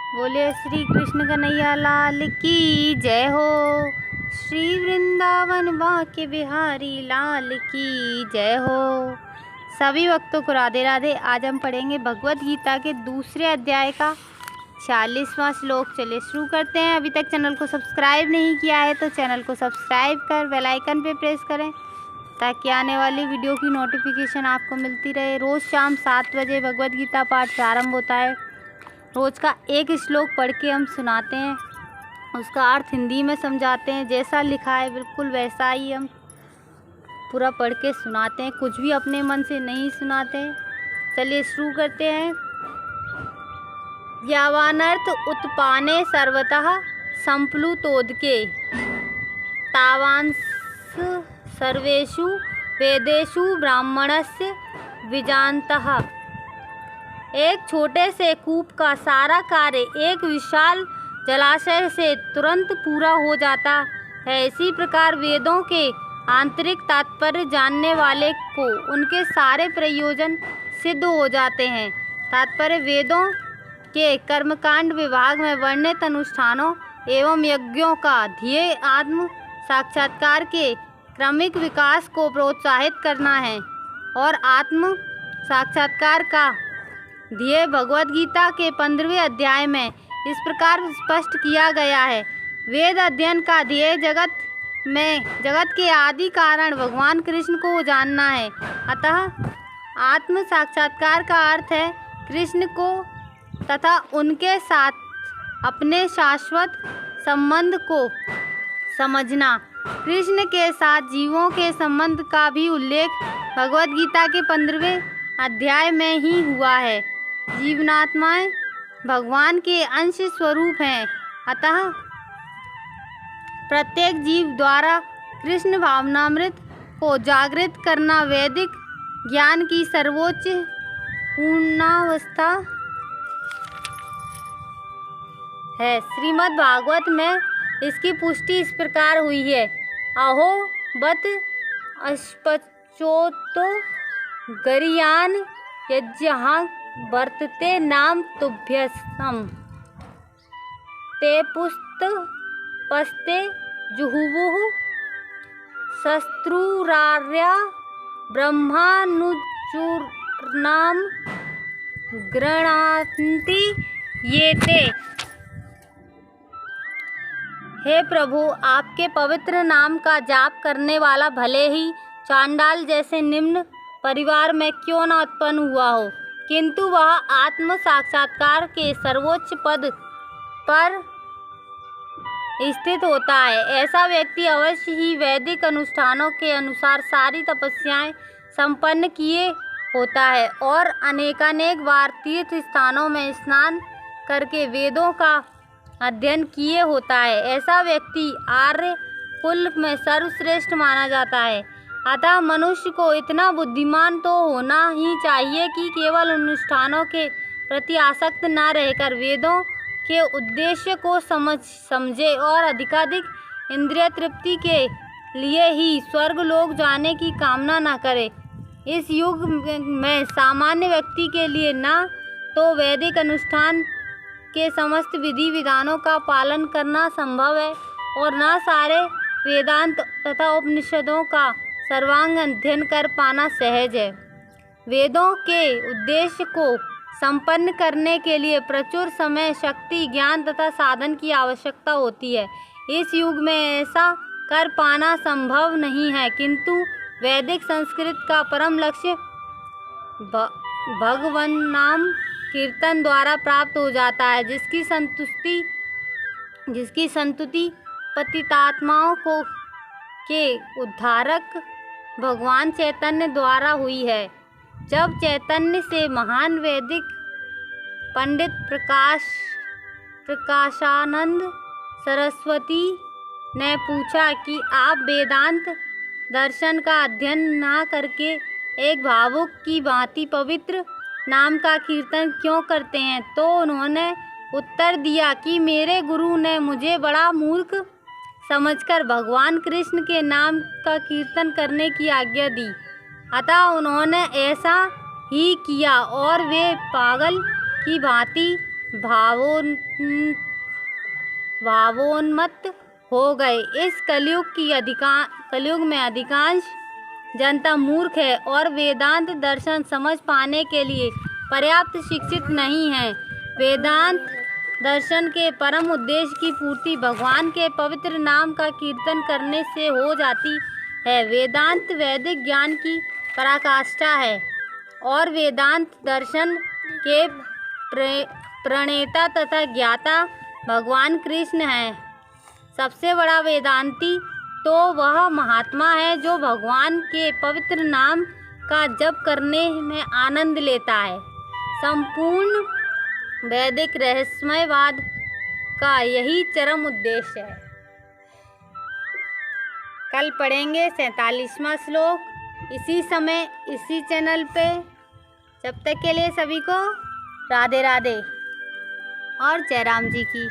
बोले श्री कृष्ण कन्हैया लाल की जय हो। श्री वृंदावन बांके बिहारी लाल की जय हो। सभी भक्तों को राधे राधे। आज हम पढ़ेंगे भगवत गीता के दूसरे अध्याय का 40वां श्लोक। चलिए शुरू करते हैं। अभी तक चैनल को सब्सक्राइब नहीं किया है तो चैनल को सब्सक्राइब कर बेल आइकन पे प्रेस करें ताकि आने वाली वीडियो की नोटिफिकेशन आपको मिलती रहे। रोज़ शाम 7 बजे भगवत गीता पाठ प्रारंभ होता है। रोज़ का एक श्लोक पढ़ के हम सुनाते हैं, उसका अर्थ हिंदी में समझाते हैं। जैसा लिखा है बिल्कुल वैसा ही हम पूरा पढ़ के सुनाते हैं, कुछ भी अपने मन से नहीं सुनाते। चलिए शुरू करते हैं। यावानर्थ उत्पाने सर्वतः संप्लुतोदके तावांस सर्वेषु वेदेषु ब्राह्मणस्य विजानतः। एक छोटे से कूप का सारा कार्य एक विशाल जलाशय से तुरंत पूरा हो जाता है, इसी प्रकार वेदों के आंतरिक तात्पर्य जानने वाले को उनके सारे प्रयोजन सिद्ध हो जाते हैं। तात्पर्य वेदों के कर्मकांड विभाग में वर्णित अनुष्ठानों एवं यज्ञों का ध्येय आत्म साक्षात्कार के क्रमिक विकास को प्रोत्साहित करना है और आत्म साक्षात्कार का ध्येय भगवत गीता के 15वें अध्याय में इस प्रकार स्पष्ट किया गया है। वेद अध्ययन का ध्येय जगत के आदि कारण भगवान कृष्ण को जानना है। अतः आत्म साक्षात्कार का अर्थ है कृष्ण को तथा उनके साथ अपने शाश्वत संबंध को समझना। कृष्ण के साथ जीवों के संबंध का भी उल्लेख भगवत गीता के 15वें अध्याय में ही हुआ है। जीवनात्माएं भगवान के अंश स्वरूप हैं, अतः प्रत्येक जीव द्वारा कृष्ण भावनामृत को जागृत करना वैदिक ज्ञान की सर्वोच्च पूर्णावस्था है। श्रीमद् भागवत में इसकी पुष्टि इस प्रकार हुई है। अहो बत अस्पचोतो गरियान यज्ञ वर्तते नाम तुभ्यसम ते पुस्त पस्ते जुहुवुः शस्त्रुरार्या ब्रह्मानुचूर्णाम गृह्णान्ति ये ते। हे प्रभु, आपके पवित्र नाम का जाप करने वाला भले ही चांडाल जैसे निम्न परिवार में क्यों न उत्पन्न हुआ हो, किंतु वह आत्म साक्षात्कार के सर्वोच्च पद पर स्थित होता है। ऐसा व्यक्ति अवश्य ही वैदिक अनुष्ठानों के अनुसार सारी तपस्याएं संपन्न किए होता है और अनेकानेक बार तीर्थ स्थानों में स्नान करके वेदों का अध्ययन किए होता है। ऐसा व्यक्ति आर्य कुल में सर्वश्रेष्ठ माना जाता है। अतः मनुष्य को इतना बुद्धिमान तो होना ही चाहिए कि केवल अनुष्ठानों के प्रति आसक्त न रहकर वेदों के उद्देश्य को समझे और अधिकाधिक इंद्रिय तृप्ति के लिए ही स्वर्ग लोक जाने की कामना न करे। इस युग में सामान्य व्यक्ति के लिए न तो वैदिक अनुष्ठान के समस्त विधि विधानों का पालन करना संभव है और न सारे वेदांत तथा उपनिषदों का सर्वांग अध्ययन कर पाना सहज है। वेदों के उद्देश्य को संपन्न करने के लिए प्रचुर समय, शक्ति, ज्ञान तथा साधन की आवश्यकता होती है। इस युग में ऐसा कर पाना संभव नहीं है, किंतु वैदिक संस्कृत का परम लक्ष्य भगवान नाम कीर्तन द्वारा प्राप्त हो जाता है, जिसकी संतुति पतितात्माओं को के उद्धारक भगवान चैतन्य द्वारा हुई है। जब चैतन्य से महान वैदिक पंडित प्रकाशानंद सरस्वती ने पूछा कि आप वेदांत दर्शन का अध्ययन ना करके एक भावुक की भांति पवित्र नाम का कीर्तन क्यों करते हैं, तो उन्होंने उत्तर दिया कि मेरे गुरु ने मुझे बड़ा मूर्ख समझकर भगवान कृष्ण के नाम का कीर्तन करने की आज्ञा दी। अतः उन्होंने ऐसा ही किया और वे पागल की भांति भावोन्मत्त हो गए। इस कलयुग में अधिकांश जनता मूर्ख है और वेदांत दर्शन समझ पाने के लिए पर्याप्त शिक्षित नहीं है। वेदांत दर्शन के परम उद्देश्य की पूर्ति भगवान के पवित्र नाम का कीर्तन करने से हो जाती है। वेदांत वैदिक ज्ञान की पराकाष्ठा है और वेदांत दर्शन के प्रणेता तथा ज्ञाता भगवान कृष्ण हैं। सबसे बड़ा वेदांती तो वह महात्मा है जो भगवान के पवित्र नाम का जप करने में आनंद लेता है। संपूर्ण वैदिक रहस्यमयवाद का यही चरम उद्देश्य है। कल पढ़ेंगे 47वां श्लोक इसी समय इसी चैनल पे। जब तक के लिए सभी को राधे राधे और जय राम जी की।